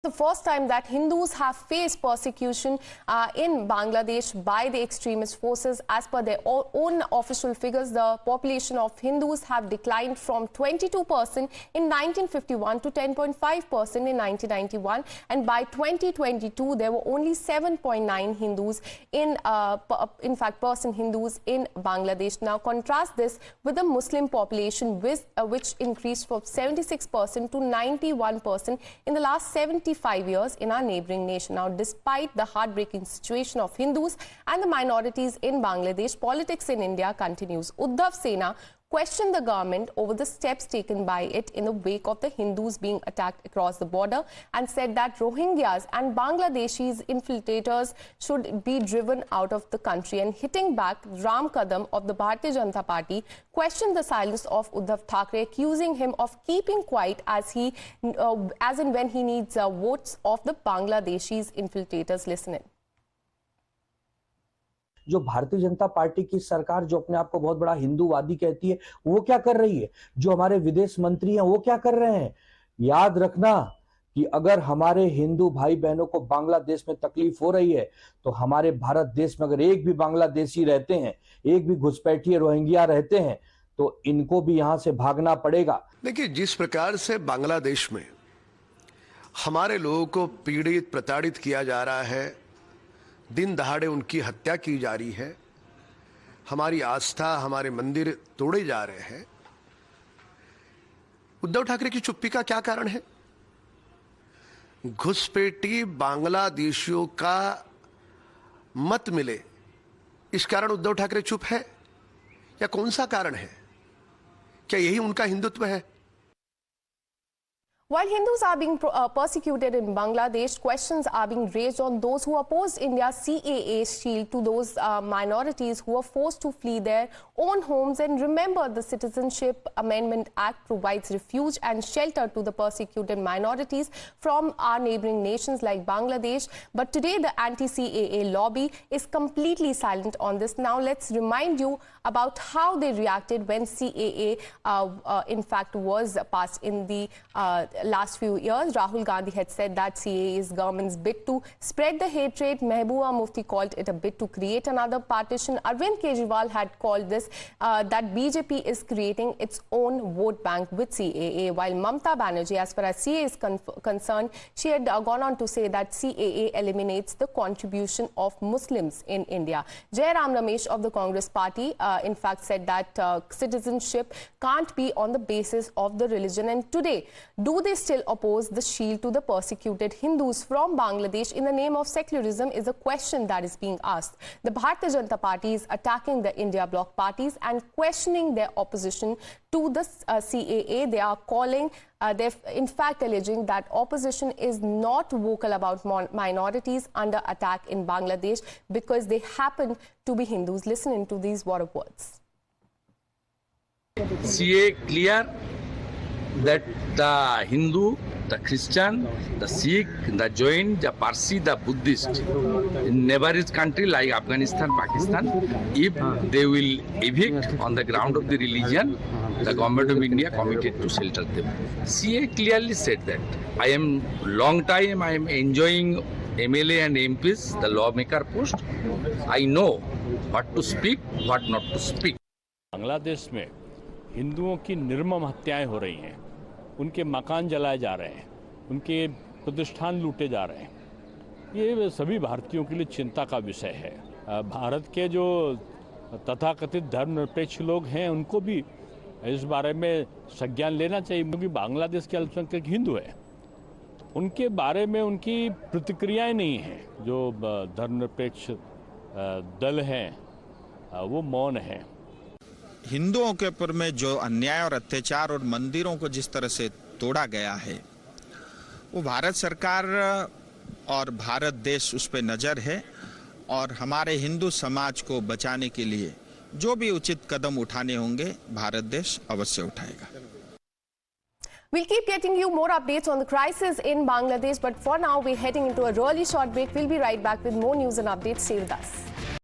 The first time that Hindus have faced persecution in Bangladesh by the extremist forces. As per their own official figures, the population of Hindus have declined from 22% in 1951 to 10.5% in 1991, and by 2022 there were only 7.9 Hindus in fact Hindus in Bangladesh. Now contrast this with the Muslim population which increased from 76% to 91% in the last 75 years in our neighboring nation. Now, despite the heartbreaking situation of Hindus and the minorities in Bangladesh, politics in India continues. Uddhav Sena questioned the government over the steps taken by it in the wake of the Hindus being attacked across the border and said that Rohingyas and Bangladeshis infiltrators should be driven out of the country. And hitting back, Ram Kadam of the Bharatiya Janata Party questioned the silence of Uddhav Thackeray, accusing him of keeping quiet as and when he needs votes of the Bangladeshis infiltrators. Listen in. जो Bharatiya Janata party की सरकार जो अपने आप को बहुत बड़ा हिंदूवादी कहती है, वो क्या कर रही है? जो हमारे विदेश मंत्री हैं वो क्या कर रहे हैं? याद रखना कि अगर हमारे हिंदू भाई बहनों को बांग्लादेश में तकलीफ हो रही है तो हमारे भारत देश में अगर एक भी बांग्लादेशी रहते हैं, एक भी घुसपैठिए रोहिंग्या रहते हैं, तो इनको भी यहां से भागना पड़ेगा। देखिए, जिस प्रकार से बांग्लादेश में हमारे लोगों को पीड़ित प्रताड़ित किया जा रहा है, दिन दहाड़े उनकी हत्या की जा रही है, हमारी आस्था, हमारे मंदिर तोड़े जा रहे हैं, उद्धव ठाकरे की चुप्पी का क्या कारण है? घुसपैठी बांग्लादेशियों का मत मिले इस कारण उद्धव ठाकरे चुप है, या कौन सा कारण है? क्या यही उनका हिंदुत्व है? While Hindus are being persecuted in Bangladesh, questions are being raised on those who opposed India's CAA shield to those minorities who were forced to flee their own homes. And remember, the Citizenship Amendment Act provides refuge and shelter to the persecuted minorities from our neighboring nations like Bangladesh. But today, the anti-CAA lobby is completely silent on this. Now, let's remind you about how they reacted when CAA, in fact, was passed in the last few years. Rahul Gandhi had said that CAA is government's bid to spread the hatred. Mehbooba Mufti called it a bid to create another partition. Arvind Kejriwal had called this that BJP is creating its own vote bank with CAA. While Mamata Banerjee, as far as CAA is concerned, she had gone on to say that CAA eliminates the contribution of Muslims in India. Jai Ram Ramesh of the Congress party, in fact, said that citizenship can't be on the basis of the religion. And today, do they still oppose the shield to the persecuted Hindus from Bangladesh in the name of secularism is a question that is being asked. The Bharatiya Janata Party is attacking the India bloc parties and questioning their opposition to the CAA. They are calling, they're in fact alleging that opposition is not vocal about minorities under attack in Bangladesh because they happen to be Hindus. Listen into these words. CAA clear that the Hindu, the Christian, the Sikh, the Jain, the Parsi, the Buddhist in neighboring country like Afghanistan, Pakistan, if they will evict on the ground of the religion, the government of India committed to shelter them. CAA clearly said that. I am enjoying MLA and MPs, the lawmaker post. I know what to speak, what not to speak. Bangladesh में हिंदुओं की निर्मम हत्याएं हो रही हैं, उनके मकान जलाए जा रहे हैं, उनके प्रतिष्ठान लूटे जा रहे हैं। ये सभी भारतीयों के लिए चिंता का विषय है। भारत के जो तथाकथित धर्मनिरपेक्ष लोग हैं उनको भी इस बारे में संज्ञान लेना चाहिए, क्योंकि बांग्लादेश के अल्पसंख्यक हिंदू हैं, उनके बारे में उनकी प्रतिक्रियाएं नहीं हैं। जो धर्मनिरपेक्ष दल हैं वो मौन हैं। हिंदुओं के ऊपर में जो अन्याय और अत्याचार और मंदिरों को जिस तरह से तोड़ा गया है, वो भारत सरकार और भारत देश उस पर नज़र है, और हमारे हिंदू समाज को बचाने के लिए जो भी उचित कदम उठाने होंगे भारत देश अवश्य उठाएगा। We'll keep getting you more updates on the crisis in Bangladesh, but for now we're heading into a really short break. We'll be right back with more news and updates. Stay with us.